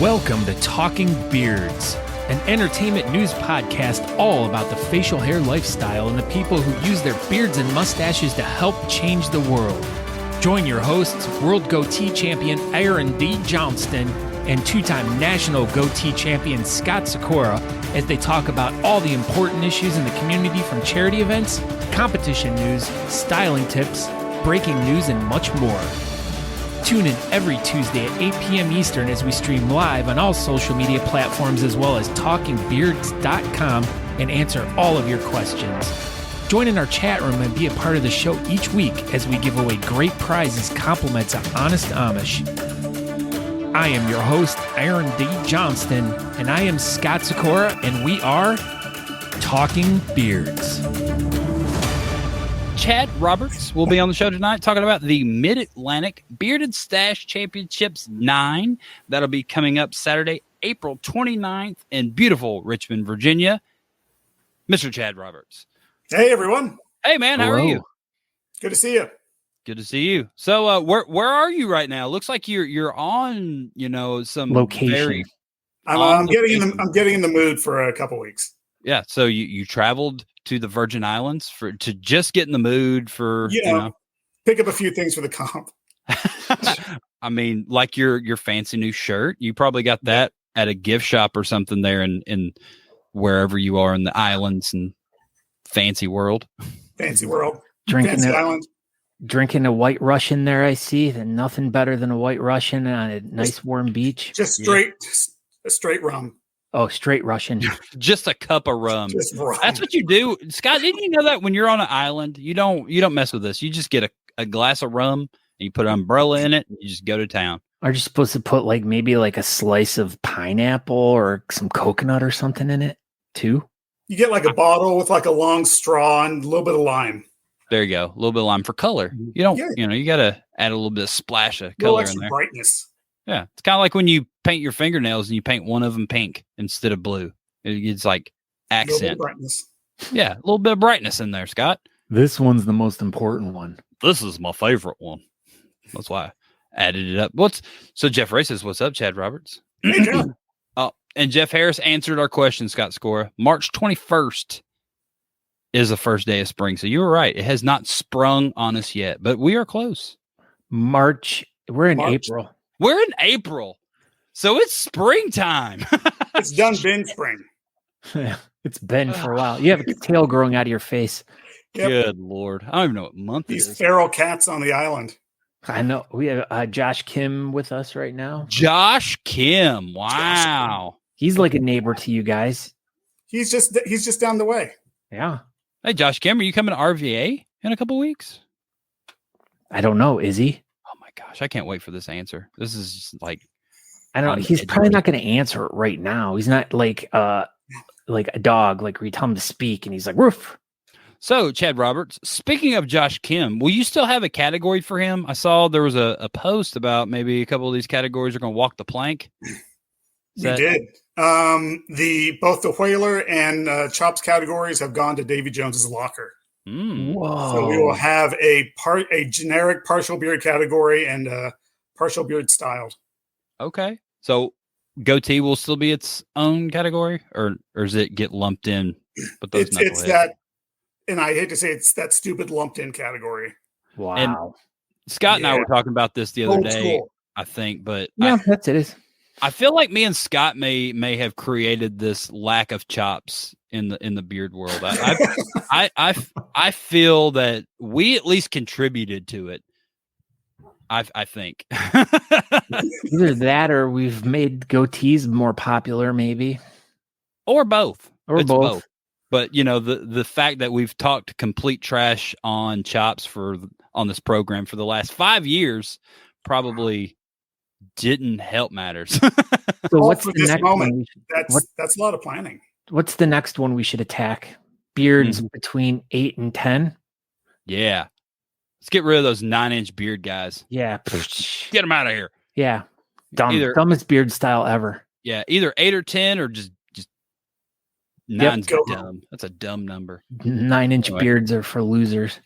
Welcome to Talking Beards, an entertainment news podcast all about the facial hair lifestyle and the people who use their beards and mustaches to help change the world. Join your hosts, World Goatee Champion R&D Johnston and two-time National Goatee Champion Scott Sykora as they talk about all the important issues in the community, from charity events, competition news, styling tips, breaking news, and much more. Tune in every Tuesday at 8 p.m. Eastern as we stream live on all social media platforms as well as talkingbeards.com and answer all of your questions. Join in our chat room and be a part of the show each week as we give away great prizes, compliments of Honest Amish. I am your host, R&D Johnston, and I am Scott Sykora, and we are Talking Beards. Chad Roberts will be on the show tonight talking about the Mid-Atlantic Bearded Stache Championships 9. That'll be coming up Saturday, April 29th in beautiful Richmond, Virginia. Mr. Chad Roberts. Hey, everyone. Hey, man. How are you? Good to see you. Good to see you. So where are you right now? Looks like you're on, some location. I'm getting in the mood for a couple weeks. Yeah. So you traveled to the Virgin Islands to just get in the mood for pick up a few things for the comp. I mean, like your fancy new shirt. You probably got that at a gift shop or something there in wherever you are in the islands and fancy world. Fancy world. Drinking a White Russian there, I see. And nothing better than a White Russian on a nice warm beach. Just straight rum. Oh, straight Russian. Just a cup of rum. That's what you do. Scott, didn't you know that when you're on an island, you don't mess with this. You just get a glass of rum and you put an umbrella in it and you just go to town. Are you supposed to put maybe a slice of pineapple or some coconut or something in it too? You get a bottle with a long straw and a little bit of lime. There you go. A little bit of lime for color. You don't, you got to add a little bit of splash of color in there. Brightness. Yeah. It's kind of like when you paint your fingernails and you paint one of them pink instead of blue. It's like accent. A little bit of brightness. Yeah. A little bit of brightness in there, Scott. This one's the most important one. This is my favorite one. That's why I added it up. So Jeff Ray says, what's up, Chad Roberts? Hey, John. And Jeff Harris answered our question, Scott Sykora. March 21st is the first day of spring. So you were right. It has not sprung on us yet, but we are close. We're in April. We're in April. So it's springtime. It's been spring. It's been for a while. You have a tail growing out of your face. Yep. Good Lord. I don't even know what month it is. These feral cats on the island. I know. We have Josh Kim with us right now. Josh Kim. Wow. He's like a neighbor to you guys. He's just down the way. Yeah. Hey, Josh Kim, are you coming to RVA in a couple weeks? I don't know. Is he? Oh my gosh. I can't wait for this answer. This is just I don't know. He's probably not going to answer it right now. He's not like a dog, where you tell him to speak and he's like, woof. So, Chad Roberts, speaking of Josh Kim, will you still have a category for him? I saw there was a post about maybe a couple of these categories are going to walk the plank. We did. Both the Whaler and Chops categories have gone to Davy Jones's locker. Whoa. So we will have a generic partial beard category and partial beard styled. Okay. So goatee will still be its own category, or does it get lumped in? But it's that, and I hate to say it's that stupid lumped in category. Wow. And Scott and I were talking about this the other day, I think, but that's it. I feel like me and Scott may have created this lack of chops in the beard world. I feel that we at least contributed to it. I think either that or we've made goatees more popular, maybe, or both, or both. But the fact that we've talked complete trash on chops on this program for the last 5 years probably didn't help matters. So what's the next one? That's a lot of planning. What's the next one we should attack? Beards between 8 and 10. Yeah. Let's get rid of those 9-inch beard guys. Yeah. Get them out of here. Yeah. Dumbest beard style ever. Yeah. Either 8 or 10 or just 9's dumb. That's a dumb number. 9-inch beards are for losers.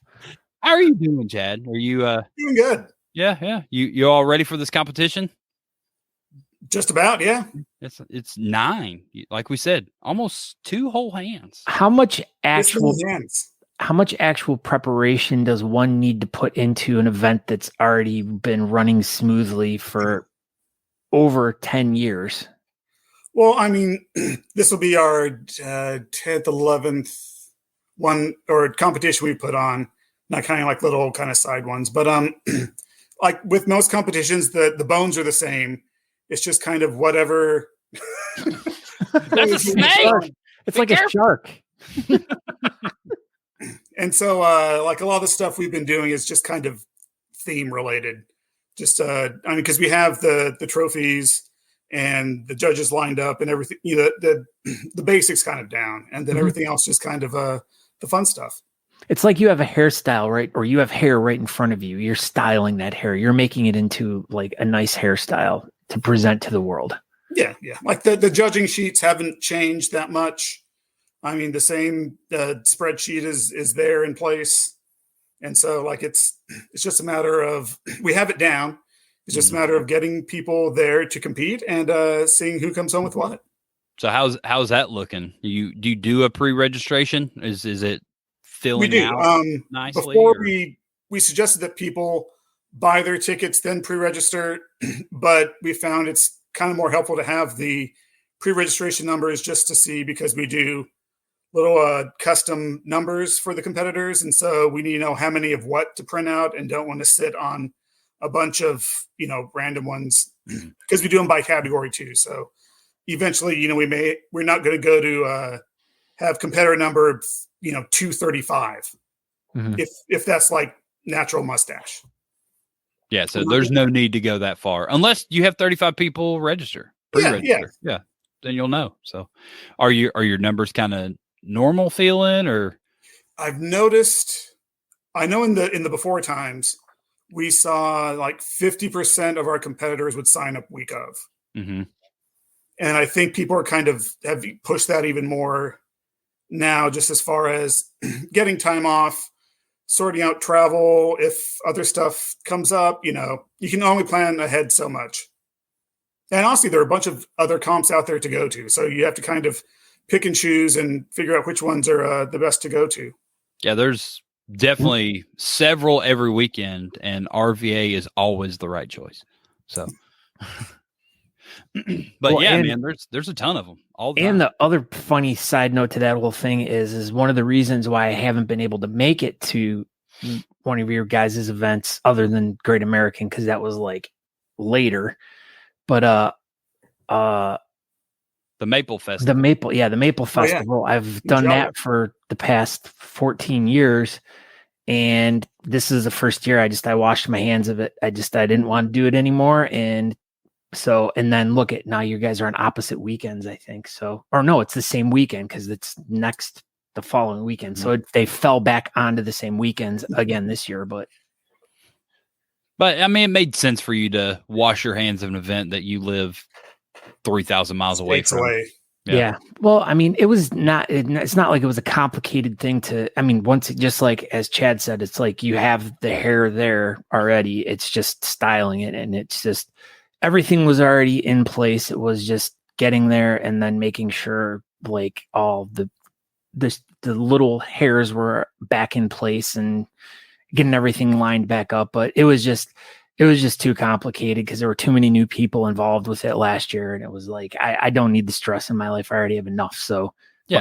How are you doing, Chad? Are you doing good? Yeah. You all ready for this competition? Just about, yeah. It's 9, like we said, almost 2 whole hands. How much actual hands. How much actual preparation does one need to put into an event that's already been running smoothly for over 10 years? Well, I mean, this will be our 10th, 11th one or competition we put on, not kind of like little kind of side ones, but like with most competitions, the bones are the same. It's just kind of whatever. That's a snake. It's like a shark. And so, like a lot of the stuff we've been doing is just kind of theme related. Just, I mean, because we have the trophies and the judges lined up and everything. You know, the basics kind of down, and then everything else just kind of the fun stuff. It's like you have a hairstyle, right? Or you have hair right in front of you. You're styling that hair. You're making it into like a nice hairstyle to present to the world. Yeah, yeah. Like the judging sheets haven't changed that much. I mean, the same spreadsheet is there in place. And so like, it's just a matter of, we have it down. It's just a matter of getting people there to compete and seeing who comes home with what. So how's that looking? Do you do a pre-registration? Is it filling out nicely? Before we suggested that people buy their tickets, then pre-register, but we found it's kind of more helpful to have the pre-registration numbers just to see, because we do little custom numbers for the competitors. And so we need to know how many of what to print out and don't want to sit on a bunch of, random ones, because we do them by category too. So eventually, we're not going to go to have competitor number, 235 if that's like natural mustache. Yeah. So there's no need to go that far unless you have 35 people register. Yeah. Then you'll know. So are your numbers kind of normal feeling, or? I've noticed, I know in the before times, we saw like 50% of our competitors would sign up week of. Mm-hmm. And I think people are kind of have pushed that even more now, just as far as getting time off, sorting out travel. If other stuff comes up, you can only plan ahead so much. And honestly, there are a bunch of other comps out there to go to. So you have to kind of pick and choose and figure out which ones are the best to go to. Yeah, there's definitely several every weekend, and RVA is always the right choice. So, but man, there's a ton of them. And the other funny side note to that whole thing is one of the reasons why I haven't been able to make it to one of your guys' events other than Great American, because that was like later. But the Maple Festival. The Maple Festival. Oh, yeah. I've done that for the past 14 years. And this is the first year I washed my hands of it. I didn't want to do it anymore. And then look at now you guys are on opposite weekends, I think. So, or no, it's the same weekend because it's the following weekend. So they fell back onto the same weekends again this year, but I mean, it made sense for you to wash your hands of an event that you live 3,000 miles away from. Yeah. Well, I mean, it's not like it was a complicated thing once just like, as Chad said, it's like you have the hair there already. It's just styling it. And it's just, everything was already in place. It was just getting there and then making sure like all the little hairs were back in place and getting everything lined back up. But it was just too complicated because there were too many new people involved with it last year. And it was like, I don't need the stress in my life. I already have enough. So,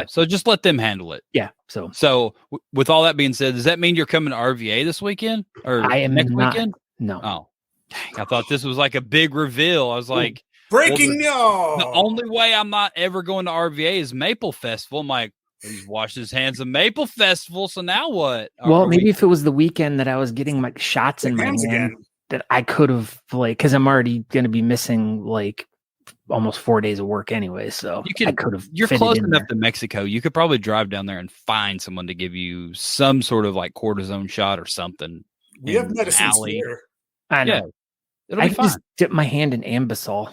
so just let them handle it. Yeah. So with all that being said, does that mean you're coming to RVA this weekend or next weekend? No. Oh, dang, I thought this was like a big reveal. I was like, breaking news. The only way I'm not ever going to RVA is Maple Festival. I'm like, he's washed his hands of Maple Festival. So now what? Well, maybe if it was the weekend that I was getting my shots in my hand again, that I could have because I'm already going to be missing like almost 4 days of work anyway. So I could have. You're close enough to Mexico. You could probably drive down there and find someone to give you some sort of like cortisone shot or something. We have medicines here. I know. Yeah, I can just dip my hand in Ambisol.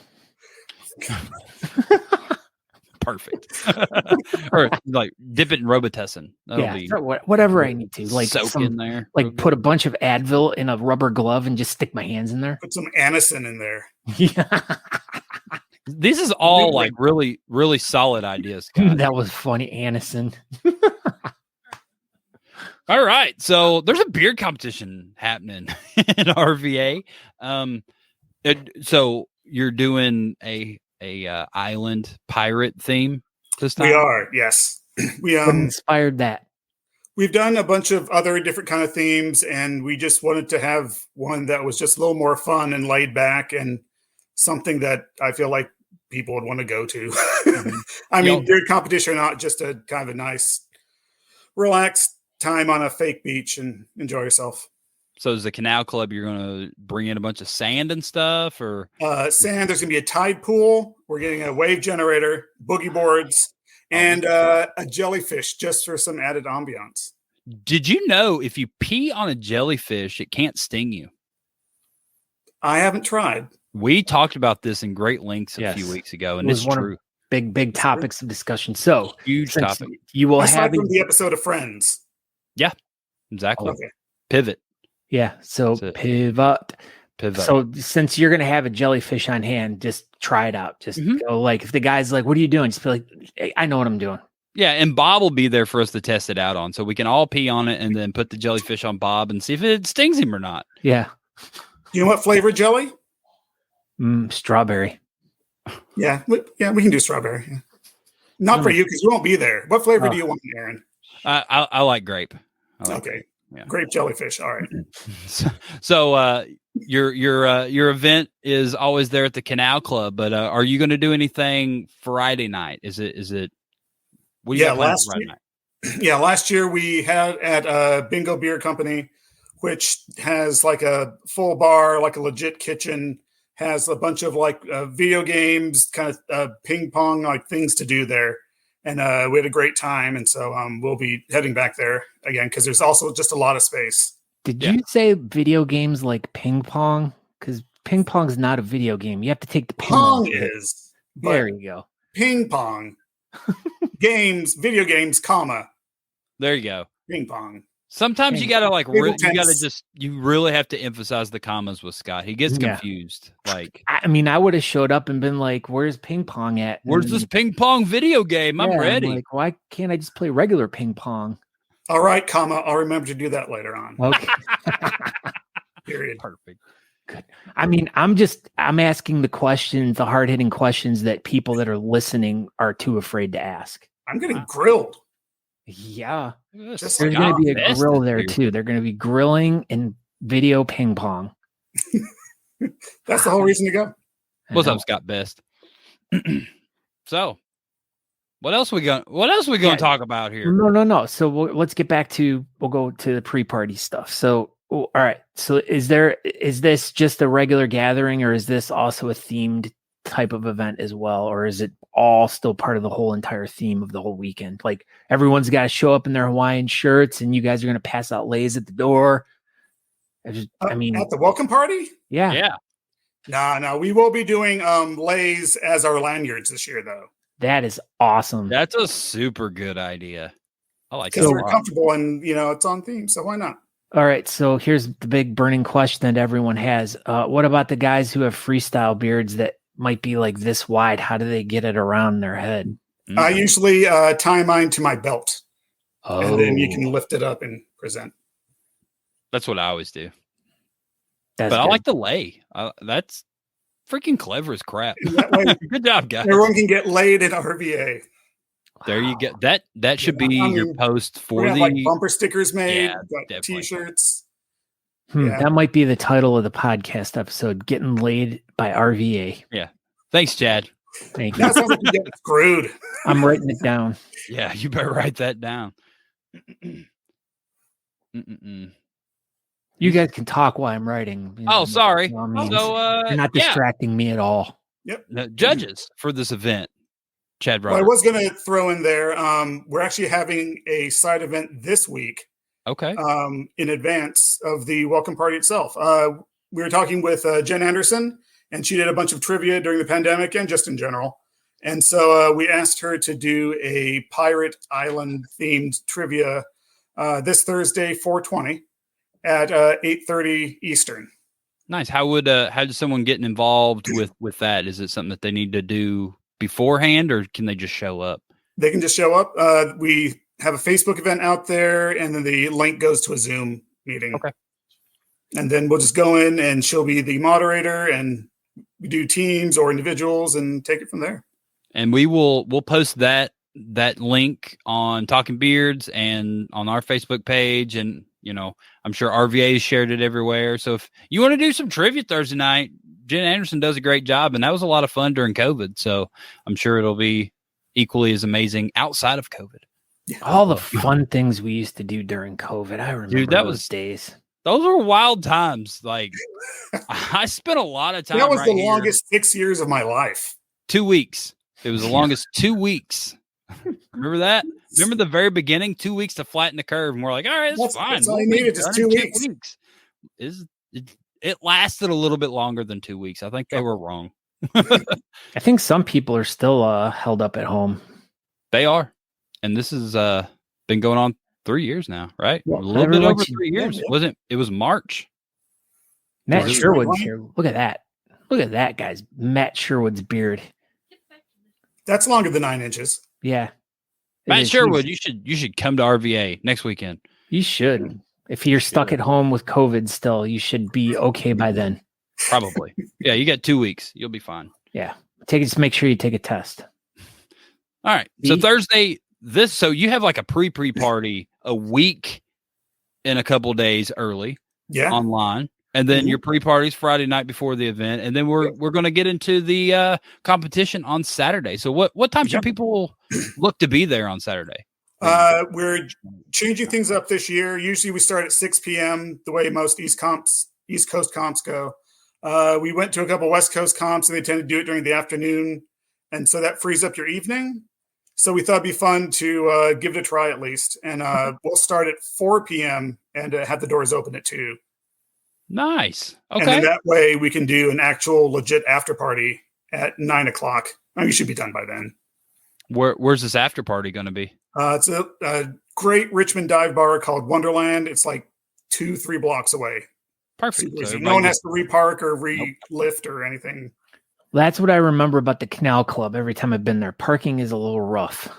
Perfect. Or like dip it in Robitussin. Whatever I need to. Like soak in there. Like put a bunch of Advil in a rubber glove and just stick my hands in there. Put some Anacin in there. Yeah. This is all like really, really solid ideas, Scott. That was funny, Anderson. All right, so there's a beard competition happening in RVA. So you're doing a island pirate theme this time? We are, yes. What inspired that? We've done a bunch of other different kind of themes, and we just wanted to have one that was just a little more fun and laid back, and something that I feel like people would want to go to. I mean, beard competition, not just a kind of a nice, relaxed time on a fake beach and enjoy yourself. So is the Canal Club, you're going to bring in a bunch of sand and stuff, or sand? There's going to be a tide pool. We're getting a wave generator, boogie boards, and a jellyfish just for some added ambiance. Did you know if you pee on a jellyfish, it can't sting you? I haven't tried. We talked about this in great lengths a few weeks ago, and it's true. Big topics of discussion. So huge topic. You will have from the episode of Friends. Yeah, exactly. Okay. Pivot. Yeah. So pivot. So since you're going to have a jellyfish on hand, just try it out. Just go like, if the guy's like, what are you doing? Just be like, hey, I know what I'm doing. Yeah. And Bob will be there for us to test it out on. So we can all pee on it and then put the jellyfish on Bob and see if it stings him or not. Yeah. Do you know what flavor jelly? Strawberry. Yeah. We can do strawberry. Yeah. Not for you, because you won't be there. What flavor do you want, Aaron? I like grape. Okay. Yeah. Grape jellyfish. All right. So your event is always there at the Canal Club, but are you going to do anything Friday night? Is it? What do you last night? Yeah, last year we had at Bingo Beer Company, which has like a full bar, like a legit kitchen, has a bunch of like video games, kind of ping pong like things to do there. And we had a great time. And so we'll be heading back there again, because there's also just a lot of space. Did you say video games like ping pong? Because ping pong is not a video game. You have to take the pong is. There you go. Ping pong. Games, video games, comma. There you go. Ping pong. Sometimes you gotta you really have to emphasize the commas with Scott. He gets confused. Like, I mean, I would have showed up and been like, "Where's ping pong at? Where's this ping pong video game? I'm ready." I'm like, why can't I just play regular ping pong? All right, comma. I'll remember to do that later on. Okay. Period. Perfect. Good. I mean, I'm asking the questions, the hard hitting questions that people that are listening are too afraid to ask. I'm getting grilled. Yeah. There's going to be a grill there too. They're going to be grilling and video ping pong. That's the whole reason to go. What's up, Scott Best? So, what else we going to talk about here? No. So let's get back to, we'll go to the pre-party stuff. So, all right. So is this just a regular gathering, or is this also a themed type of event as well? Or is it all still part of the whole entire theme of the whole weekend? Like, everyone's got to show up in their Hawaiian shirts and you guys are going to pass out lei's at the door. I mean, at the welcome party? Yeah. No, we will be doing lei's as our lanyards this year, though. That is awesome. That's a super good idea. I like it. Because they're comfortable and, it's on theme, so why not? All right, so here's the big burning question that everyone has. What about the guys who have freestyle beards that might be like this wide? How do they get it around their head? I usually tie mine to my belt. And then you can lift it up and present. That's what I always do. But I like the lei. That's freaking clever as crap. Good job, guys. Everyone can get laid at RVA. There you go. That should be your post for the like bumper stickers made, t-shirts. That might be the title of the podcast episode, Getting Laid by RVA. Yeah. Thanks, Chad. Thank you. That sounds like you get screwed. I'm writing it down. Yeah, you better write that down. You guys can talk while I'm writing. Sorry. You're not distracting me at all. Yep. Now, judges for this event. Chad Well, I was going to throw in there. We're actually having a side event this week. Okay. In advance of the welcome party itself. We were talking with Jen Anderson, and she did a bunch of trivia during the pandemic and just in general. And so we asked her to do a pirate island themed trivia this Thursday, 4/20 at 8:30 Eastern. Nice. How does someone get involved with that? Is it something that they need to do beforehand, or can they just show up? They can just show up. We have a Facebook event out there, and then the link goes to a Zoom meeting. Okay. And then we'll just go in, and she'll be the moderator, and we do teams or individuals and take it from there. And we'll post that link on Talking Beards and on our Facebook page. And, I'm sure RVA shared it everywhere. So if you want to do some trivia Thursday night, Jen Anderson does a great job. And that was a lot of fun during COVID. So I'm sure it'll be equally as amazing outside of COVID. All the fun things we used to do during COVID. I remember those days. Those were wild times. Like, I spent a lot of time. That was the longest 6 years of my life. 2 weeks. It was the longest 2 weeks. Remember that? Remember the very beginning? 2 weeks to flatten the curve. And we're like, all right, it's fine. That's all you needed, just 2 weeks. It lasted a little bit longer than 2 weeks. I think they were wrong. I think some people are still held up at home. They are. And this has been going on 3 years now, right? Well, a little bit over 3 years. It was March. Matt Sherwood's here. Look at that. Look at that, guys. Matt Sherwood's beard. That's longer than 9 inches. Yeah. Matt Sherwood, you should come to RVA next weekend. You should. If you're stuck at home with COVID still, you should be okay by then. Probably. Yeah, you got 2 weeks. You'll be fine. Yeah. Just make sure you take a test. All right. So Thursday, so you have like a pre-party a week and a couple days early online. And then your pre-parties Friday night before the event. And then we're going to get into the competition on Saturday. So what time should people look to be there on Saturday? We're changing things up this year. Usually we start at 6 p.m. the way most East Coast comps go. We went to a couple West Coast comps, and they tend to do it during the afternoon. And so that frees up your evening. So we thought it'd be fun to give it a try at least. And we'll start at 4 p.m. and have the doors open at 2. Nice. Okay. And then that way we can do an actual legit after party at 9 o'clock. We should be done by then. Where's this after party going to be? It's a great Richmond dive bar called Wonderland. It's like 2-3 blocks away. Perfect. So no one has to repark or relift or anything. That's what I remember about the Canal Club. Every time I've been there, parking is a little rough.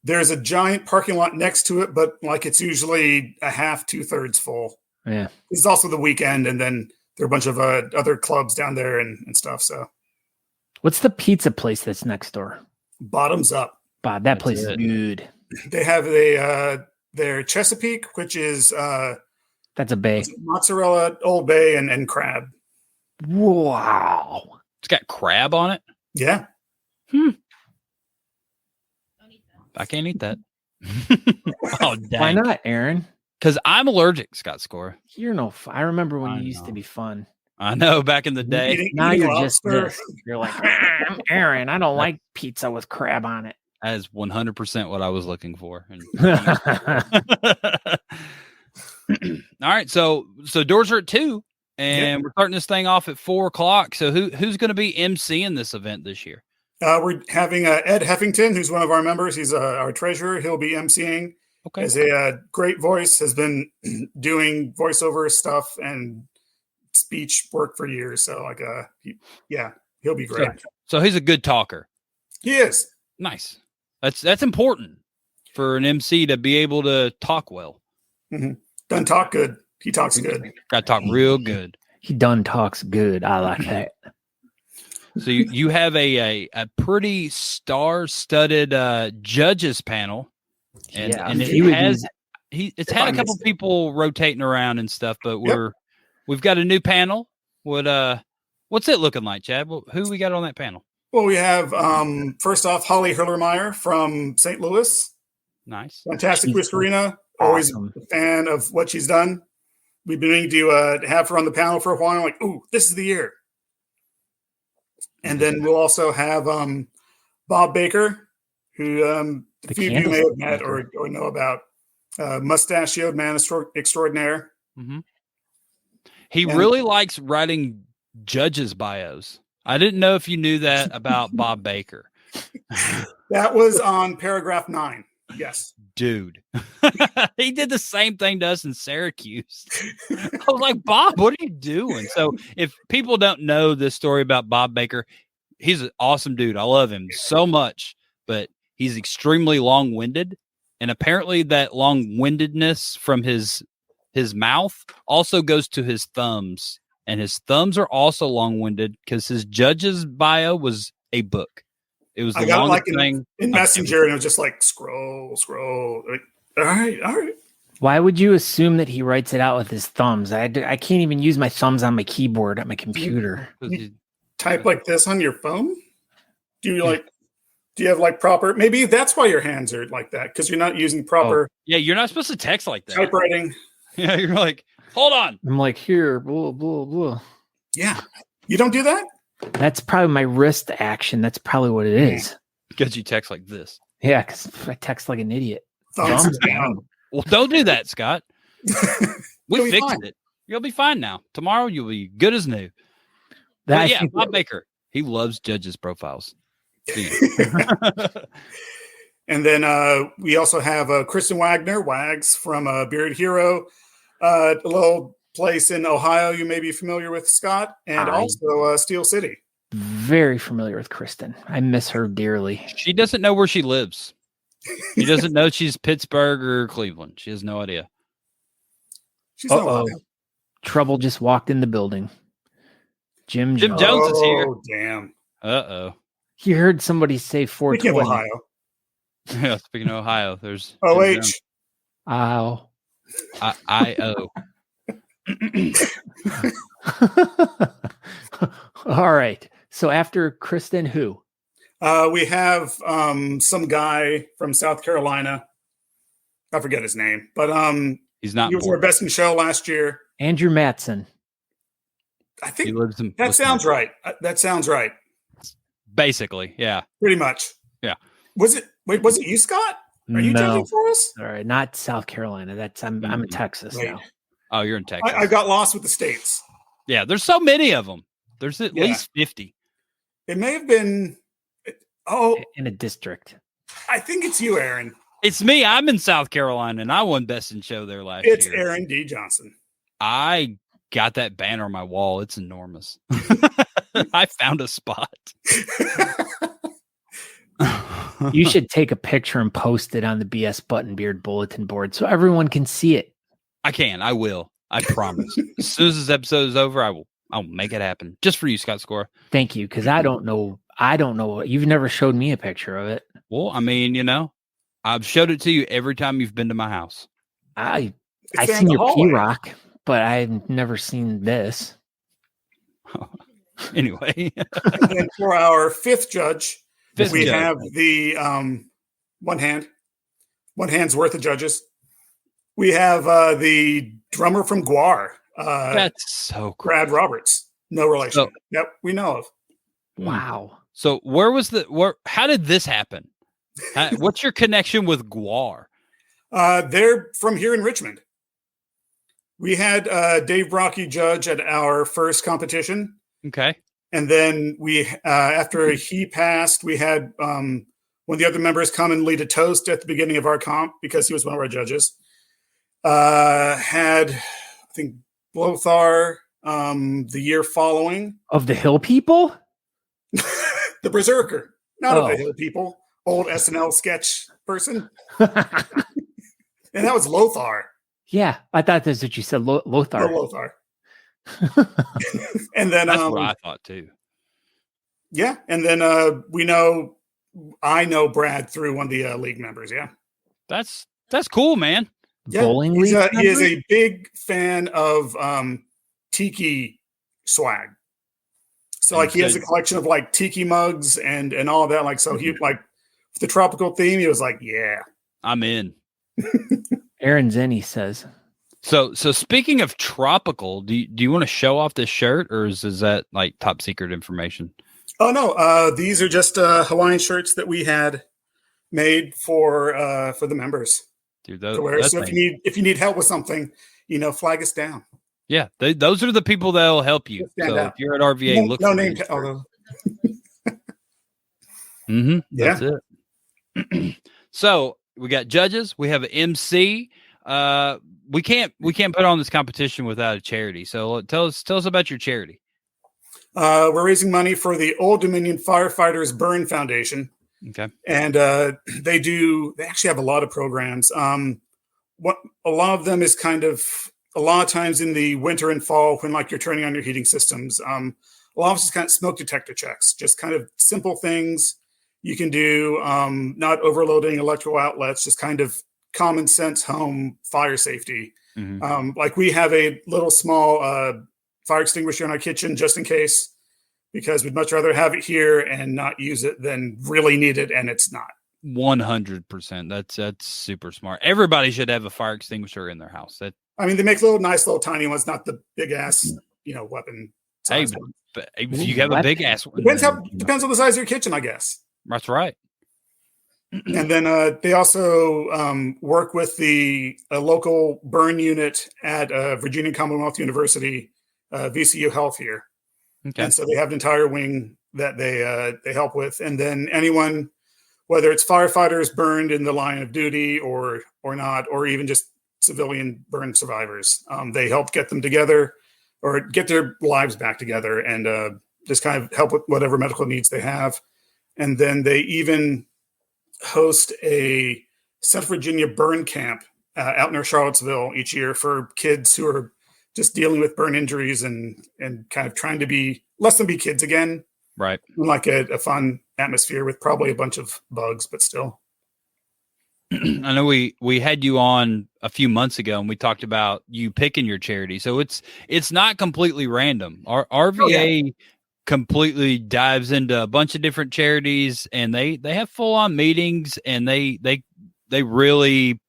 There's a giant parking lot next to it, but it's usually a half, 2/3 full. Yeah. It's also the weekend, and then there are a bunch of other clubs down there and stuff. So, what's the pizza place that's next door? Bottoms Up. Bob, that place is good. They have their Chesapeake, which is that's a bay. Mozzarella, Old Bay, and crab. Wow. It's got crab on it? Yeah. I can't eat that. Oh, dang. Why not, Aaron? Because I'm allergic, Scott Sykora. You're I remember when you used to be fun. I know, back in the day. Now you're just this. You're like, I'm Aaron. I don't like pizza with crab on it. That is 100% what I was looking for. All right, so doors are at 2, and we're starting this thing off at 4 o'clock. So who's going to be emceeing this event this year? We're having Ed Heffington, who's one of our members. He's our treasurer. He'll be emceeing. Okay. Has a great voice, has been doing voiceover stuff and speech work for years. So he'll be great. So he's a good talker. He is. Nice. That's important for an MC to be able to talk well. Mm-hmm. Doesn't talk good. He talks good. Got to talk real good. He done talks good. I like that. So you have a pretty star-studded judges panel. And it's had a couple people rotating around and stuff, but we've got a new panel. What's it looking like, Chad? Who we got on that panel? Well, we have first off Holly Hurlermeyer from St. Louis. Nice, fantastic whiskerina. Always a fan of what she's done. We've been meaning to have her on the panel for a while. Like, ooh, this is the year. And then we'll also have Bob Baker, who a few of you may have met or know about, mustachioed man extraordinaire. Mm-hmm. He really likes writing judges' bios. I didn't know if you knew that about Bob Baker. That was on paragraph 9. Yes. Dude. He did the same thing to us in Syracuse. I was like, Bob, what are you doing? So if people don't know this story about Bob Baker, he's an awesome dude. I love him so much, but he's extremely long-winded. And apparently that long-windedness from his mouth also goes to his thumbs. And his thumbs are also long-winded because his judge's bio was a book. It was the longest thing in Messenger, and it was just like scroll. Like, all right. Why would you assume that he writes it out with his thumbs? I can't even use my thumbs on my keyboard at my computer. You type like this on your phone? Do you have like proper? Maybe that's why your hands are like that, because you're not using proper. Oh, yeah, you're not supposed to text like that. Typewriting. Yeah, you're like, hold on. I'm like, here, blah, blah, blah. Yeah. You don't do that? That's probably my wrist action. That's probably what it is. Because you text like this. Yeah, because I text like an idiot. Thumbs down. Well, don't do that, Scott. We fixed fine. it. You'll be fine now. Tomorrow, you'll be good as new. Bob Baker. He loves judges' profiles. And then we also have Kristen Wagner, Wags from Beard Hero, a little place in Ohio you may be familiar with, Scott, and also Steel City. Very familiar with Kristen. I miss her dearly. She doesn't know where she lives. She doesn't know she's Pittsburgh or Cleveland. She has no idea. She's in Ohio. Trouble just walked in the building. Jim Jones is here. Oh, damn. Uh-oh. He heard somebody say 420. Speaking of Ohio. Yeah, speaking of Ohio, there's OH. Ow. I-O. All right. So after Kristen, who? We have some guy from South Carolina. I forget his name, but he's not. He was our best in show last year. Andrew Matson. I think that sounds right. That sounds right. Basically, yeah. Pretty much. Yeah. Was it you, Scott? Are you judging for us? All right, not South Carolina. I'm in Texas now. Oh, you're in Texas. I got lost with the states. Yeah, there's so many of them. There's at least 50. It may have been. Oh, in a district. I think it's you, Aaron. It's me. I'm in South Carolina, and I won Best in Show there last year. It's Aaron D. Johnson. I got that banner on my wall. It's enormous. I found a spot. You should take a picture and post it on the BS Button Beard bulletin board so everyone can see it. I will. I promise. As soon as this episode is over, I'll make it happen. Just for you, Scott Sykora. Thank you, because I don't know. You've never showed me a picture of it. Well, I mean, I've showed it to you every time you've been to my house. I seen your P-Rock, but I've never seen this. Anyway. And for our fifth judge, we have the one hand's worth of judges. We have the drummer from Guar. That's so cool. Brad Roberts. No relation. Yep, we know of. Wow. So how did this happen? What's your connection with Guar? They're from here in Richmond. We had Dave Brocky judge at our first competition. Okay. And then we, after he passed, we had one of the other members come and lead a toast at the beginning of our comp because he was one of our judges. Had, I think, Lothar the year following. Of the Hill People? The Berserker. Not of the Hill People. Old SNL sketch person. And that was Lothar. Yeah, I thought that's what you said, Lothar. No, Lothar. And then that's what I thought too. Yeah, and then I know Brad through one of the league members. Yeah, that's cool, man. Yeah, bowling he league. is a big fan of tiki swag. So like he has a collection of like tiki mugs and all of that. Like so he like the tropical theme. He was like, yeah, I'm in. Aaron Zenny says. So speaking of tropical, do you want to show off this shirt, or is that like top secret information? Oh no, these are just Hawaiian shirts that we had made for the members. Dude, to wear. So if you need help with something, flag us down. Yeah, those are the people that will help you. So if you're at RVA, look. No name. Although. That's it. So judges. We have an MC. We can't put on this competition without a charity. So tell us about your charity. We're raising money for the Old Dominion Firefighters Burn Foundation. Okay. And they actually have a lot of programs. What a lot of them is kind of a lot of times in the winter and fall when like you're turning on your heating systems. A lot of it's kind of smoke detector checks, just kind of simple things you can do, not overloading electrical outlets, just kind of common sense home fire safety. Mm-hmm. Like we have a little small fire extinguisher in our kitchen just in case, because we'd much rather have it here and not use it than really need it, and it's not. 100%. That's super smart. Everybody should have a fire extinguisher in their house. I mean, they make nice little tiny ones, not the big ass, weapon. Hey, but if you have a big ass one, depends on the size of your kitchen, I guess. That's right. And then they also work with the local burn unit at Virginia Commonwealth University, VCU Health here. Okay. And so they have an entire wing that they help with. And then anyone, whether it's firefighters burned in the line of duty or not, or even just civilian burn survivors, they help get them together or get their lives back together and just kind of help with whatever medical needs they have. And then they even host a Central Virginia burn camp out near Charlottesville each year for kids who are just dealing with burn injuries and kind of trying to let them be kids again. Right. Like a fun atmosphere with probably a bunch of bugs, but still. I know we had you on a few months ago and we talked about you picking your charity. So it's not completely random. Our RVA completely dives into a bunch of different charities and they have full on meetings and they really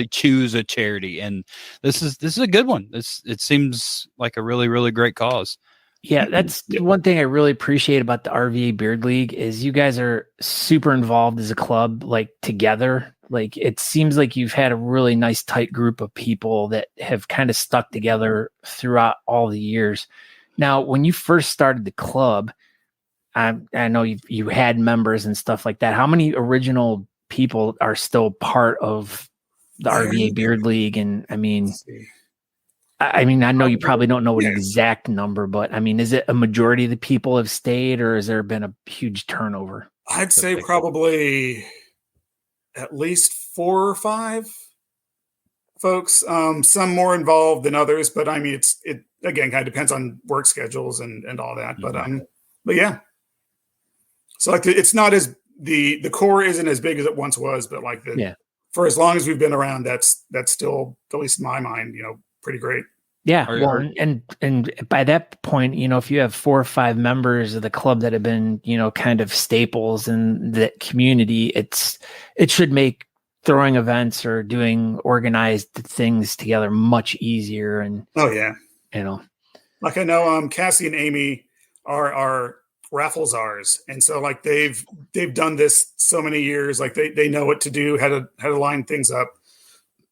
choose a charity. And this is a good one. It seems like a really, really great cause. Yeah, that's one thing I really appreciate about the RVA Beard League is you guys are super involved as a club, like together. Like it seems like you've had a really nice tight group of people that have kind of stuck together throughout all the years. Now, when you first started the club, I know you had members and stuff like that. How many original people are still part of the RVA Beard League? And I mean, I know you probably don't know an exact number, but I mean, is it a majority of the people have stayed or has there been a huge turnover? I'd say probably at least 4 or 5 folks, some more involved than others, but I mean, it again, kind of depends on work schedules and all that, but yeah. So like it's not as the core isn't as big as it once was, but like for as long as we've been around, that's still, at least in my mind, pretty great. Yeah. Well, and by that point, if you have 4 or 5 members of the club that have been, kind of staples in the community, it should make throwing events or doing organized things together much easier. And like I know Cassie and Amy are raffle czars, and so like they've done this so many years, like they know what to do, how to line things up,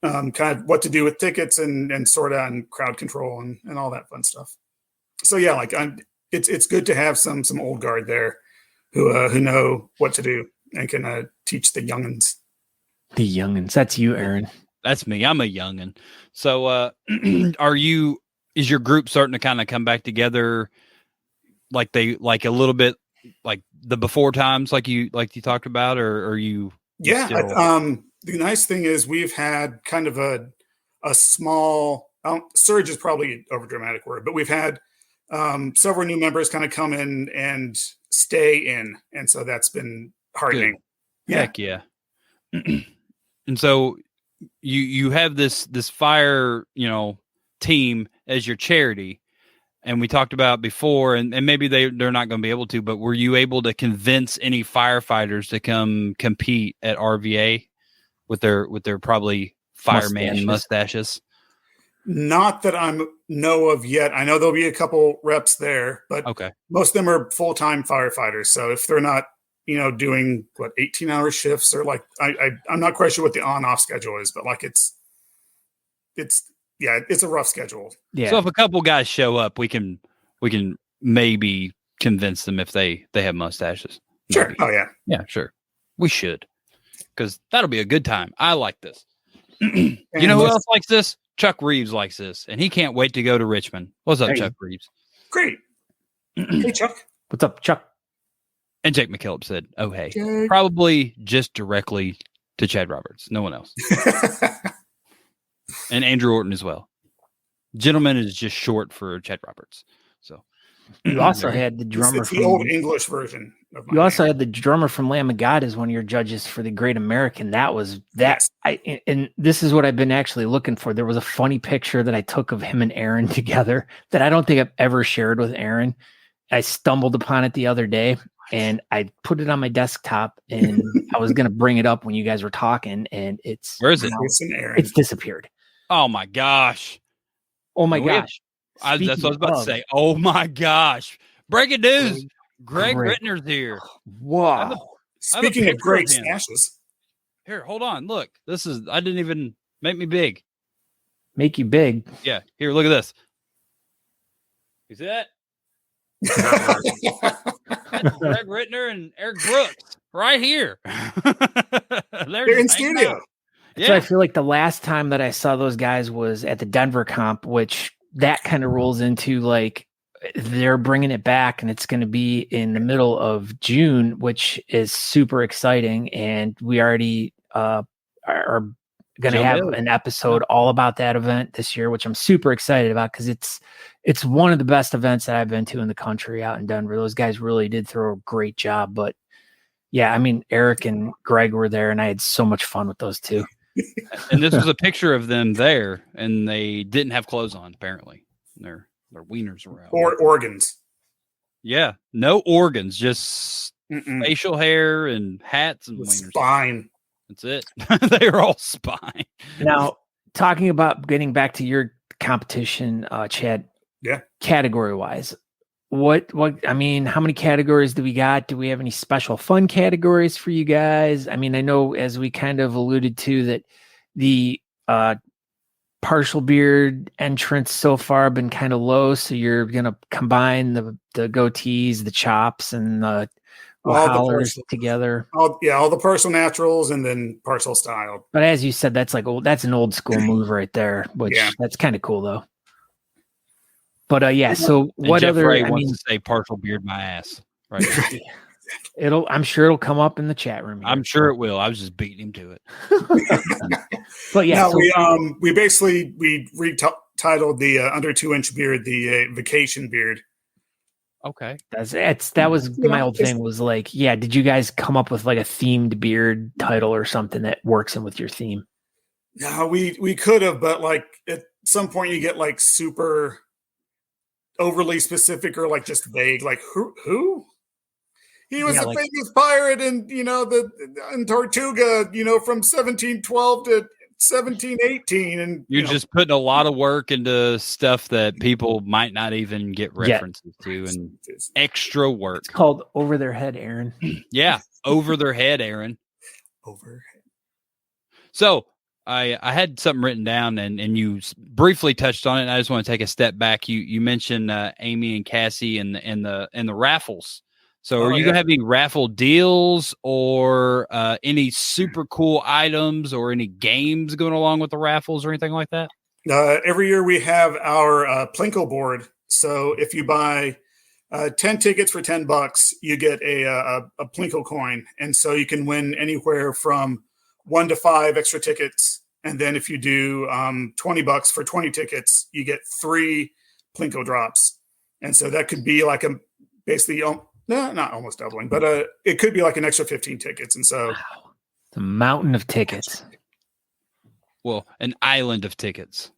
kind of what to do with tickets and sort out and crowd control and all that fun stuff. So yeah, like it's good to have some old guard there who know what to do and can teach the youngins. The youngins. That's you, Aaron. That's me. I'm a youngin. So is your group starting to kind of come back together like a little bit like the before times like you talked about, or are you the nice thing is we've had kind of a small surge is probably over dramatic word, but we've had several new members kind of come in and stay in, and so that's been heartening. Good. Heck yeah. And so you have this fire team as your charity, and we talked about before, and maybe they're not going to be able to, but were you able to convince any firefighters to come compete at RVA with their probably fireman mustaches? Not that I know of yet. I know there'll be a couple reps there, but most of them are full-time firefighters. So if they're not, doing 18-hour shifts or like, I'm not quite sure what the on-off schedule is, but like it's a rough schedule. Yeah. So if a couple guys show up, we can maybe convince them if they have mustaches. Sure. Maybe. Oh yeah. Yeah, sure. We should. because that'll be a good time. I like this. You know who else likes this? Chuck Reeves likes this, and he can't wait to go to Richmond. What's up, Chuck Reeves? Great. Hey, Chuck. What's up, Chuck? And Jake McKillop said, "Oh, hey." Jake. Probably just directly to Chad Roberts. No one else. And Andrew Orton as well. Gentleman is just short for Chad Roberts. So you also had the drummer it's the old English version of my you also had the drummer from Lamb of God as one of your judges for the Great American. That was that. Yes. And this is what I've been actually looking for. There was a funny picture that I took of him and Aaron together that I don't think I've ever shared with Aaron. I stumbled upon it the other day and I put it on my desktop and I was going to bring it up when you guys were talking, and where is it? It's disappeared. Oh my gosh. Oh my gosh. That's what I was about to say. Oh my gosh. Breaking news. Greg Great. Rittner's here. Wow. Speaking of great stashes. Here, hold on. Look, I didn't even make me big. Make you big. Yeah. Here, look at this. You see that? That's Greg Rittner and Eric Brooks right here. They're in studio. Yeah. So I feel like the last time that I saw those guys was at the Denver comp, which that kind of rolls into like they're bringing it back, and it's going to be in the middle of June, which is super exciting. And we already are going to have an episode all about that event this year, which I'm super excited about because it's one of the best events that I've been to in the country out in Denver. Those guys really did throw a great job. But yeah, I mean, Eric and Greg were there, and I had so much fun with those two. And this was a picture of them there, and they didn't have clothes on, apparently. Their wieners were out. Or organs. Yeah, no organs, just facial hair and hats and wieners. Spine. That's it. They were all spine. Now, talking about getting back to your competition, Chad. Yeah. Category-wise, what? I mean, how many categories do we got? Do we have any special fun categories for you guys? I mean, I know as we kind of alluded to that the partial beard entrance so far have been kind of low, so you're going to combine the goatees, the chops, and the hollers together. All the partial naturals and then partial style. But as you said, that's an old school move right there, which that's kind of cool though. But so what Jeff other? Ray wants to say partial beard my ass. Right. I'm sure it'll come up in the chat room. I'm sure it will. I was just beating him to it. But yeah, we basically retitled the under 2-inch beard the vacation beard. Okay, that was my old thing. Was like, did you guys come up with like a themed beard title or something that works in with your theme? No, we could have, but like at some point you get like super overly specific or like just vague, like who he was the famous pirate in in Tortuga, from 1712 to 1718, and you're just putting a lot of work into stuff that people might not even get references to, and extra work. It's called over their head, Aaron. Yeah, over their head, Aaron. Overhead. So I had something written down, and you briefly touched on it. And I just want to take a step back. You mentioned Amy and Cassie and the raffles. So are you going to have any raffle deals or any super cool items or any games going along with the raffles or anything like that? Every year we have our Plinko board. So if you buy 10 tickets for $10, you get a Plinko coin. And so you can win anywhere from 1 to 5 extra tickets. And then if you do $20 for 20 tickets, you get 3 Plinko drops. And so that could be like basically not almost doubling, but it could be like an extra 15 tickets. And so the mountain of tickets. Well, an island of tickets.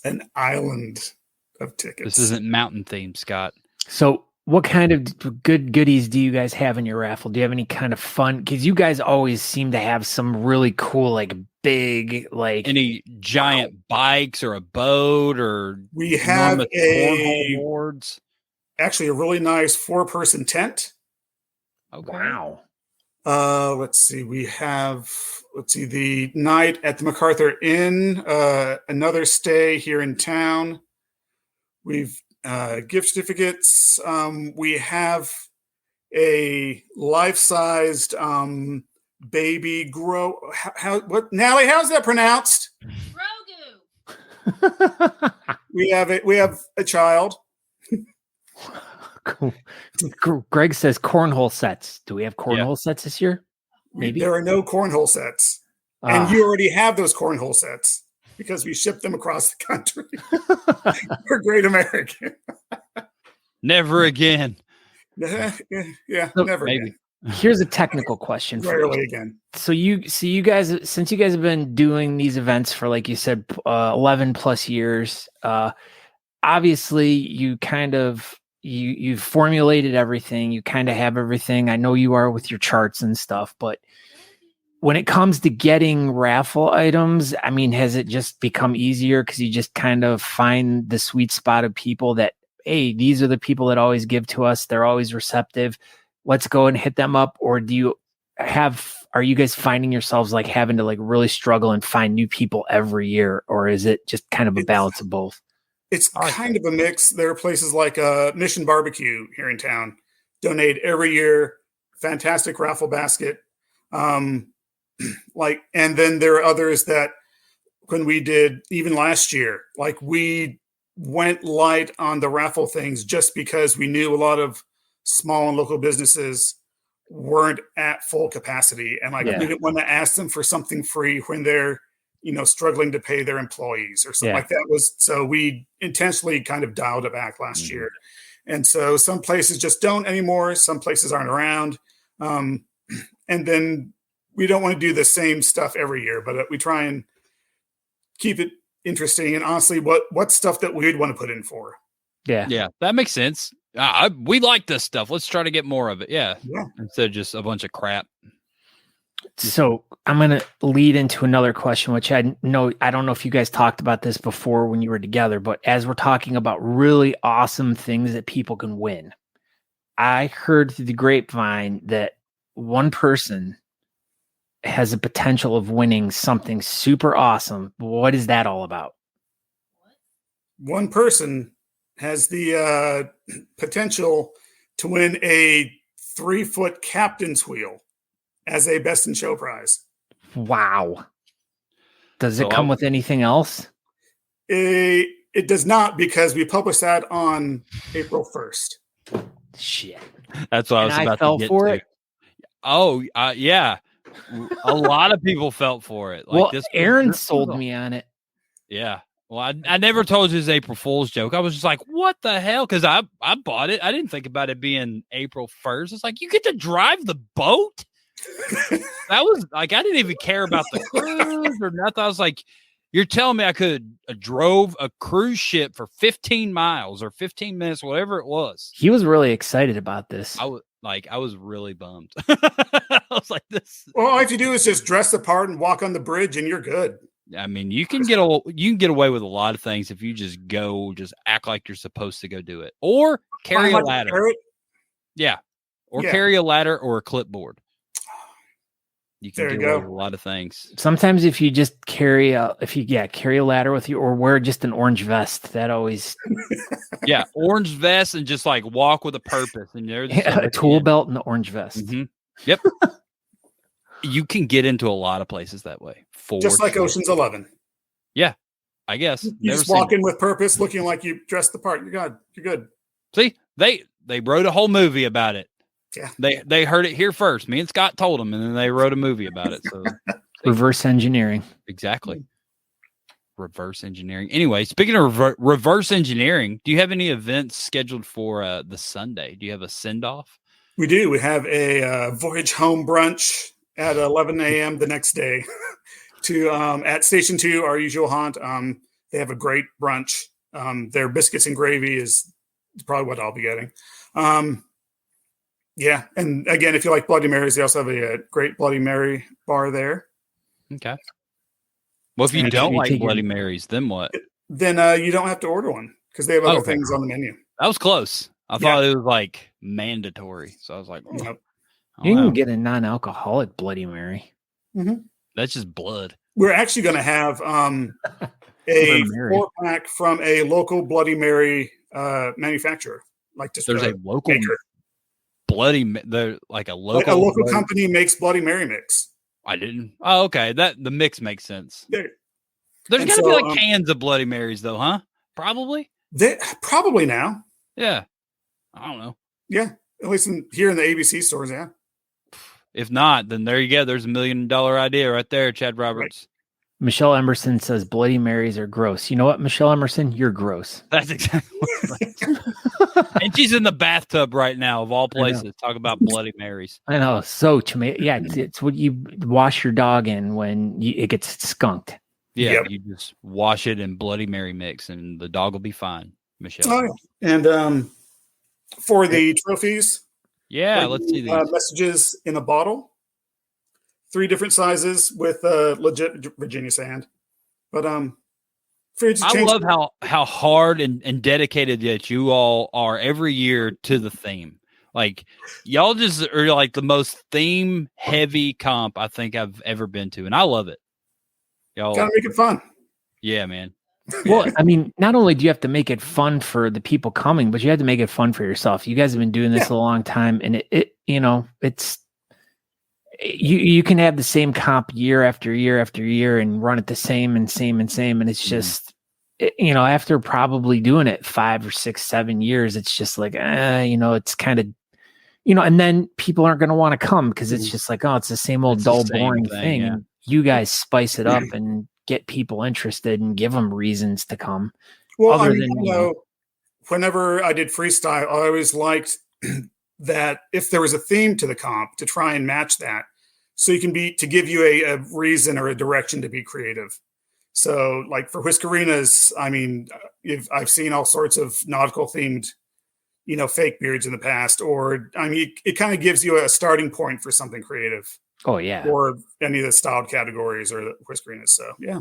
An island of tickets. This isn't mountain themed, Scott. So what kind of good goodies do you guys have in your raffle? Do you have any kind of fun? Because you guys always seem to have some really cool, like big, like any giant bikes or a boat or we have cornhole boards. Actually, a really nice 4-person tent. Okay. Wow. Let's see. We have the night at the MacArthur Inn. Another stay here in town. We've gift certificates. We have a life-sized baby grow. What, Natalie? How's that pronounced? Grogu. We have a child. Greg says cornhole sets. Do we have cornhole sets this year? Maybe There are no cornhole sets, and you already have those cornhole sets because we ship them across the country. We're Great American. Never again. Yeah, So never maybe. again. Here's a technical question for Rarely you. again. So you guys, since you guys have been doing these events for, like you said, 11 plus years, obviously you kind of you've formulated everything. You kind of have everything. I know you are with your charts and stuff, but when it comes to getting raffle items, I mean, has it just become easier because you just kind of find the sweet spot of people that, hey, these are the people that always give to us. They're always receptive. Let's go and hit them up. Or are you guys finding yourselves like having to like really struggle and find new people every year? Or is it just kind of a balance of both? It's kind of a mix. There are places like Mission Barbecue here in town, donate every year, fantastic raffle basket. And then there are others that when we did even last year, like we went light on the raffle things just because we knew a lot of small and local businesses weren't at full capacity. And we didn't want to ask them for something free when they're, struggling to pay their employees or something like that. So we intentionally kind of dialed it back last year. And so some places just don't anymore. Some places aren't around. And then we don't want to do the same stuff every year, but we try and keep it interesting. And honestly, what stuff that we'd want to put in for. Yeah, that makes sense. We like this stuff. Let's try to get more of it. Yeah. Instead of just a bunch of crap. So I'm going to lead into another question, which I don't know if you guys talked about this before when you were together, but as we're talking about really awesome things that people can win, I heard through the grapevine that one person has a potential of winning something super awesome. What is that all about? One person has the potential to win a 3-foot captain's wheel as a best in show prize. Wow. Does it come with anything else? It does not, because we published that on April 1st. Shit. That's what I was about to get to. It. Oh, yeah. A lot of people felt for it. Like Aaron sold me on it. Yeah. Well, I never told you it was April Fool's joke. I was just like, what the hell? Because I bought it. I didn't think about it being April 1st. It's like, you get to drive the boat? That was like, I didn't even care about the cruise or nothing. I was like, you're telling me I could drove a cruise ship for 15 miles or 15 minutes, whatever it was. He was really excited about this. I was really bummed. I was like, this. Well, all you have to do is just dress the part and walk on the bridge and you're good. I mean, you can get away with a lot of things if you just act like you're supposed to go do it, or carry a ladder. Yeah, or carry a ladder or a clipboard. You can get away with a lot of things. Sometimes if you just carry a ladder with you, or wear just an orange vest, that always. Yeah, orange vest and just like walk with a purpose, and there's a tool belt and the orange vest. Mm-hmm. Yep. You can get into a lot of places that way. Just like Ocean's 11. Yeah, I guess. You just walk in with purpose, looking like you dressed the part. You're good. See, they wrote a whole movie about it. Yeah, they heard it here first. Me and Scott told them, and then they wrote a movie about it. So reverse engineering. Exactly. Reverse engineering. Anyway, speaking of reverse engineering, do you have any events scheduled for the Sunday? Do you have a send-off? We do. We have a voyage home brunch at 11 a.m. the next day to at Station 2, our usual haunt. They have a great brunch. Their biscuits and gravy is probably what I'll be getting. Yeah. And again, if you like Bloody Marys, they also have a great Bloody Mary bar there. Okay. Well, if you don't like Bloody Marys, then what? Then you don't have to order one because they have other things on the menu. That was close. I thought it was like mandatory. So I was like, nope. You can get a non-alcoholic Bloody Mary. Mm-hmm. That's just blood. We're actually going to have a 4-pack from a local Bloody Mary manufacturer. Like just there's a local maker. like a local company makes Bloody Mary mix. I didn't. Oh, okay. The mix makes sense. There's got to be like cans of Bloody Marys, though, huh? Probably. Probably now. Yeah. I don't know. Yeah, at least here in the ABC stores, yeah. If not, then there you go. There's $1 million idea right there, Chad Roberts. Right. Michelle Emerson says Bloody Marys are gross. You know what, Michelle Emerson? You're gross. That's exactly right. And she's in the bathtub right now, of all places. Talk about Bloody Marys. I know. So, yeah, it's what you wash your dog in when it gets skunked. Yeah, You just wash it in Bloody Mary mix, and the dog will be fine, Michelle. Oh, yeah. And for the trophies, let's see these. Messages in a bottle. 3 different sizes with legit Virginia sand. But I love how hard and dedicated that you all are every year to the theme. Like, y'all just are like the most theme heavy comp I think I've ever been to, and I love it. Y'all gotta make it fun. Yeah, man. Well, I mean, not only do you have to make it fun for the people coming, but you have to make it fun for yourself. You guys have been doing this a long time, and it's you can have the same comp year after year after year and run it the same, and it's just after probably doing it 5 or 6, 7 years, it's just like it's kind of and then people aren't going to want to come because it's just like, oh, it's the same old dull boring thing. And you guys spice it up and get people interested and give them reasons to come. Well, whenever I did freestyle, I always liked that if there was a theme to the comp, to try and match that, so you can to give you a reason or a direction to be creative. So, like for Whiskerinas, I mean, I've seen all sorts of nautical themed, fake beards in the past, or I mean, it kind of gives you a starting point for something creative. Oh yeah, or any of the styled categories or the Whiskerinas. So yeah.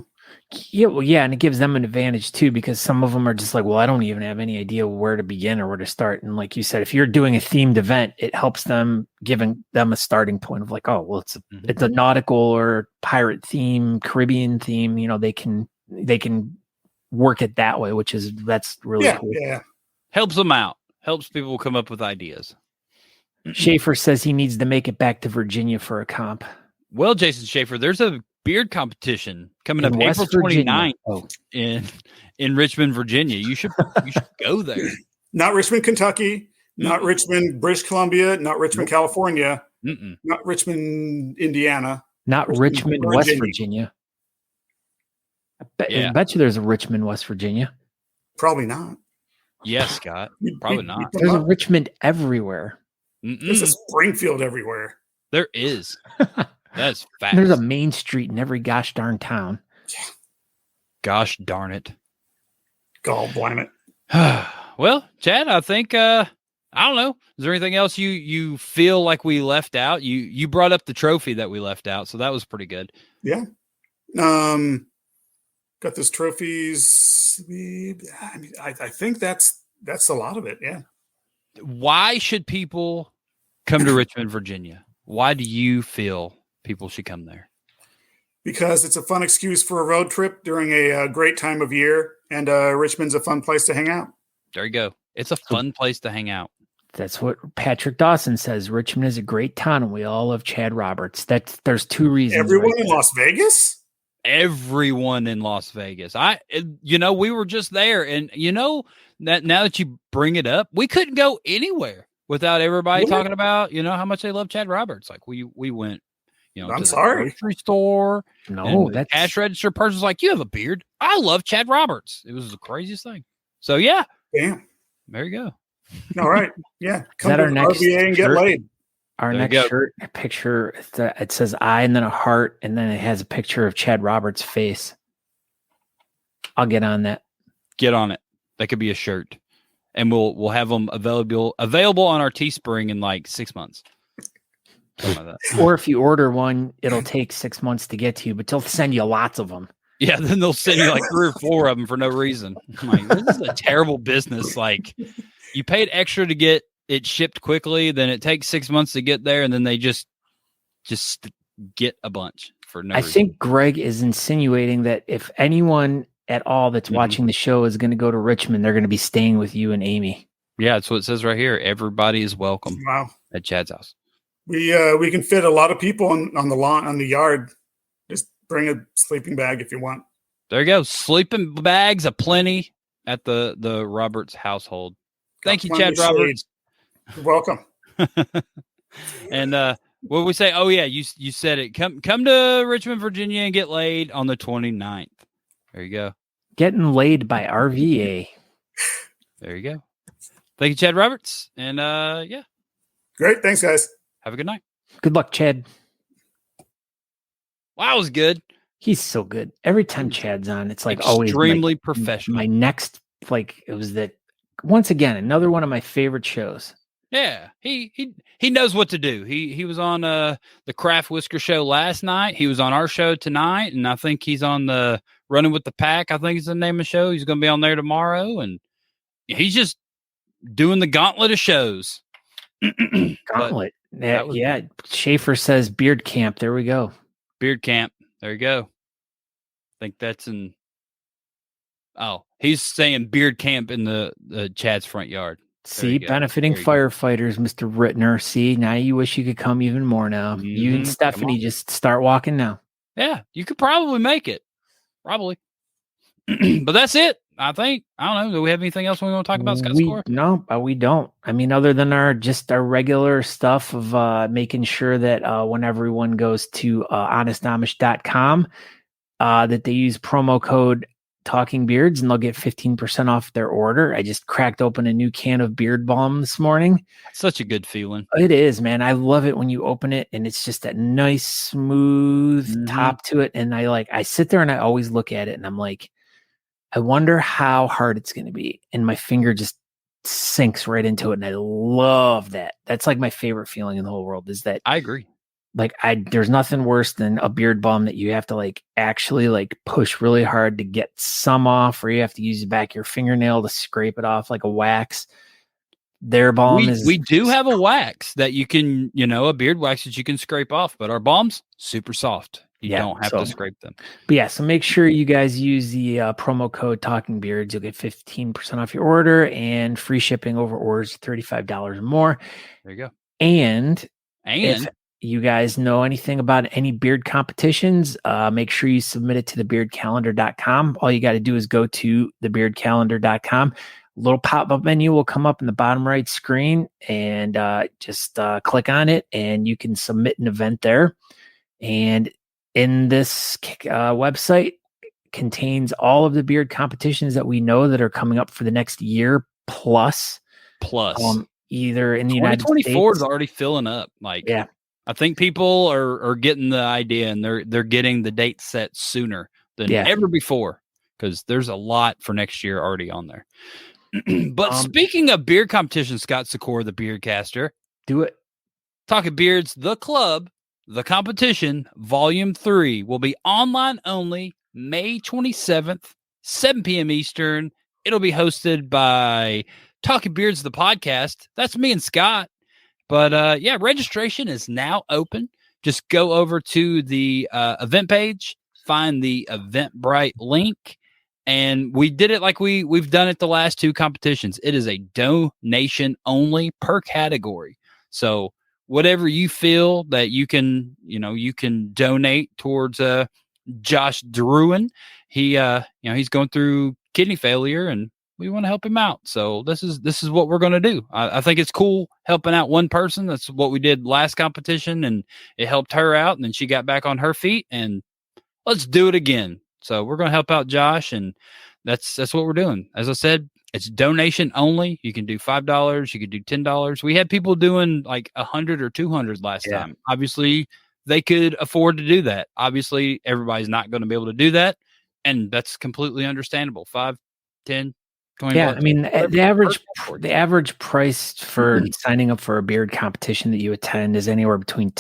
Well, yeah, and it gives them an advantage too, because some of them are just like, well, I don't even have any idea where to begin or where to start. And like you said, if you're doing a themed event, it helps them, giving them a starting point of like, oh, well, it's a nautical or pirate theme, Caribbean theme. They can work it that way, that's really cool. Yeah, helps them out. Helps people come up with ideas. Schaefer says he needs to make it back to Virginia for a comp. Well, Jason Schaefer, there's a beard competition coming up April 29th in Richmond, Virginia. You should go there. Not Richmond, Kentucky, not Richmond, British Columbia, not Richmond, California, not Richmond, Indiana, not Richmond, West Virginia. I bet you there's a Richmond, West Virginia. Probably not. Yes, Scott. Probably not. There's a Richmond everywhere. There's a Springfield everywhere. There is. That's fast. There's a Main Street in every gosh darn town. Yeah. Gosh darn it. God blame it. Well, Chad, I think I don't know. Is there anything else you feel like we left out? You brought up the trophy that we left out, so that was pretty good. Yeah. Got those trophies. I think that's a lot of it. Yeah. Why should people come to Richmond, Virginia? Why do you feel people should come there? Because it's a fun excuse for a road trip during a great time of year, and Richmond's a fun place to hang out. There you go. It's a fun place to hang out. That's what Patrick Dawson says. Richmond is a great town, and we all love Chad Roberts. There's 2 reasons. Everyone in Las Vegas? Everyone in Las Vegas. We were just there, and that now that you bring it up, we couldn't go anywhere without everybody talking about, how much they love Chad Roberts. Like we went, I'm to sorry. the grocery store. No, that cash register person's like, you have a beard. I love Chad Roberts. It was the craziest thing. So yeah. Damn. There you go. All right. Yeah. Come to RVA and get laid. Our next shirt, a picture, it says I and then a heart, and then it has a picture of Chad Roberts' face. I'll get on that. Get on it. That could be a shirt. And we'll have them available on our Teespring in like 6 months. Something like that. Or if you order one, it'll take 6 months to get to you, but they'll send you lots of them. Yeah, then they'll send you like 3 or 4 of them for no reason. I'm like, this is a terrible business. Like, you paid extra to get it shipped quickly, then it takes 6 months to get there, and then they just get a bunch for no reason. I think Greg is insinuating that if anyone at all that's watching the show is going to go to Richmond, they're going to be staying with you and Amy. Yeah, that's what it says right here. Everybody is welcome. Wow. at Chad's house. We can fit a lot of people on the lawn, on the yard. Just bring a sleeping bag if you want. There you go. Sleeping bags aplenty at the Roberts household. Thank you, Chad Roberts. You're welcome. And what we say? Oh yeah, you said it. Come to Richmond, Virginia, and get laid on the 29th. There you go. Getting laid by RVA. There you go. Thank you, Chad Roberts. And yeah. Great. Thanks, guys. Have a good night. Good luck, Chad. Wow, it was good. He's so good. Every time Chad's on, it's like extremely always professional. My next, it was that once again, another one of my favorite shows. Yeah, he knows what to do. He was on the Craft Whisker show last night. He was on our show tonight, and I think he's on the Running with the Pack. I think is the name of the show. He's going to be on there tomorrow, and he's just doing the gauntlet of shows. Gauntlet. Yeah. Schaefer says Beard Camp. There we go. Beard Camp. There you go. I think that's in. Oh, he's saying Beard Camp in the Chad's front yard. See, benefiting firefighters, Mr. Rittner. See, now you wish you could come even more now. Mm-hmm. You and Stephanie just start walking now. Yeah, you could probably make it. Probably. But that's it, I think. I don't know. Do we have anything else we want to talk about, Sykora? No, we don't. I mean, other than our regular stuff of making sure that when everyone goes to honestamish.com, that they use promo code Talking Beards and they'll get 15% off their order. I just cracked open a new can of beard balm this morning. Such a good feeling. It is, man. I love it when you open it and it's just that nice, smooth top to it. And I sit there and I always look at it and I'm like, I wonder how hard it's going to be. And my finger just sinks right into it. And I love that. That's like my favorite feeling in the whole world is that. I agree. There's nothing worse than a beard balm that you have to actually push really hard to get some off, or you have to use the back of your fingernail to scrape it off like a wax. Their balm we do have a wax that you can, a beard wax that you can scrape off, but our balms super soft. You don't have to scrape them. But yeah, so make sure you guys use the promo code Talking Beards. You'll get 15% off your order and free shipping over orders $35 or more. There you go. And if you guys know anything about any beard competitions, make sure you submit it to thebeardcalendar.com. All you got to do is go to thebeardcalendar.com. A little pop-up menu will come up in the bottom right screen, and just click on it, and you can submit an event there. And in this website contains all of the beard competitions that we know that are coming up for the next year plus. Either in the United States. 2024 is already filling up. I think people are getting the idea, and they're getting the date set sooner than ever before, because there's a lot for next year already on there. But speaking of beard competition, Scott Sykora, the Beardcaster, do it. Talking Beards, the club, the competition, Volume 3 will be online only May 27th, 7 p.m. Eastern. It'll be hosted by Talking Beards, the podcast. That's me and Scott. But registration is now open. Just go over to the event page, find the Eventbrite link, and we did it like we've done it the last two competitions. It is a donation only per category. So whatever you feel that you can donate towards Josh Druin. He's going through kidney failure, and we want to help him out. So this is what we're going to do. I think it's cool helping out one person. That's what we did last competition, and it helped her out, and then she got back on her feet, and let's do it again. So we're going to help out Josh, and that's what we're doing. As I said, it's donation only. You can do $5. You can do $10. We had people doing like 100 or 200 last time. Obviously, they could afford to do that. Obviously, everybody's not going to be able to do that, and that's completely understandable. 5, 10, 20 Yeah, bucks. I mean, the average price for signing up for a beard competition that you attend is anywhere between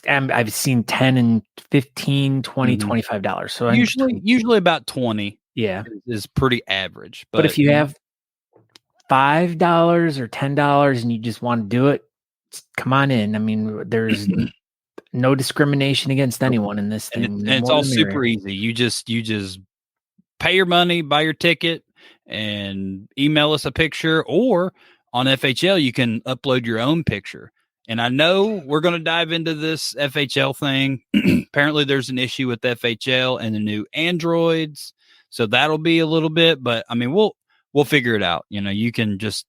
I've seen 10 and 15, 20, $25. So usually about 20. Yeah, is pretty average. But if you have $5 or $10 and you just want to do it, come on in. I mean, there's no discrimination against anyone in this thing. And it's all super easy. You just pay your money, buy your ticket, and email us a picture, or on FHL you can upload your own picture And I know we're going to dive into this FHL thing. Apparently there's an issue with FHL and the new Androids. So that'll be a little bit, but I mean, we'll figure it out. You know, you can just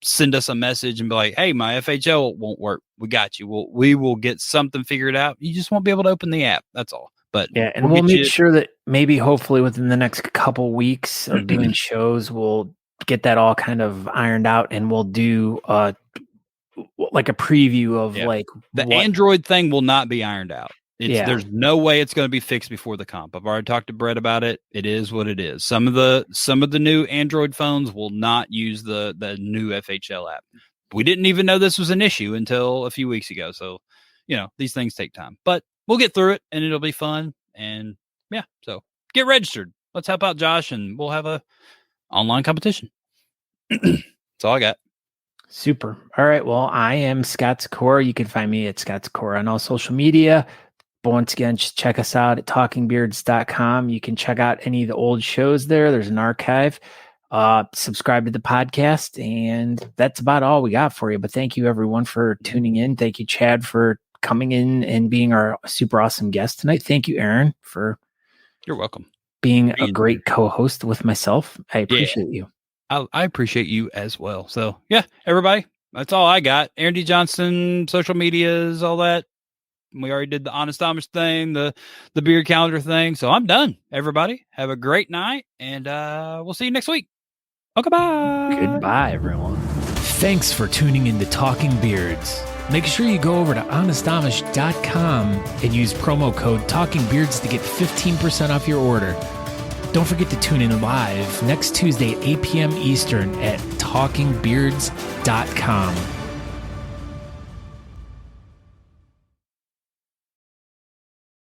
send us a message and be like, hey, my FHL won't work. We got you. We will get something figured out. You just won't be able to open the app. That's all. But yeah, and we'll make sure that maybe hopefully within the next couple weeks of doing shows, we'll get that all kind of ironed out, and we'll do like a preview of like the Android thing will not be ironed out. There's no way it's going to be fixed before the comp. I've already talked to Brett about it. It is what it is. Some of the new Android phones will not use the new FHL app. We didn't even know this was an issue until a few weeks ago. So, you know, these things take time, but we'll get through it and it'll be fun. And yeah, so get registered. Let's help out Josh and we'll have a online competition. That's all I got. Super. All right. Well, I am Scott Sykora. You can find me at Scott Sykora on all social media. But once again, just check us out at talkingbeards.com. You can check out any of the old shows there. There's an archive. Subscribe to the podcast. And that's about all we got for you. But thank you, everyone, for tuning in. Thank you, Chad, for coming in and being our super awesome guest tonight. Thank you, Aaron, for You're welcome. Being a great co-host with myself. I appreciate you. I appreciate you as well. So yeah, everybody, that's all I got. Aaron D. Johnston, social medias, all that. We already did the Honest Amish thing, the beard calendar thing. So I'm done. Everybody have a great night, and we'll see you next week. Okay, bye. Goodbye, everyone. Thanks for tuning in to Talking Beards. Make sure you go over to honestamish.com and use promo code TalkingBeards to get 15% off your order. Don't forget to tune in live next Tuesday at 8 p.m. Eastern at talkingbeards.com.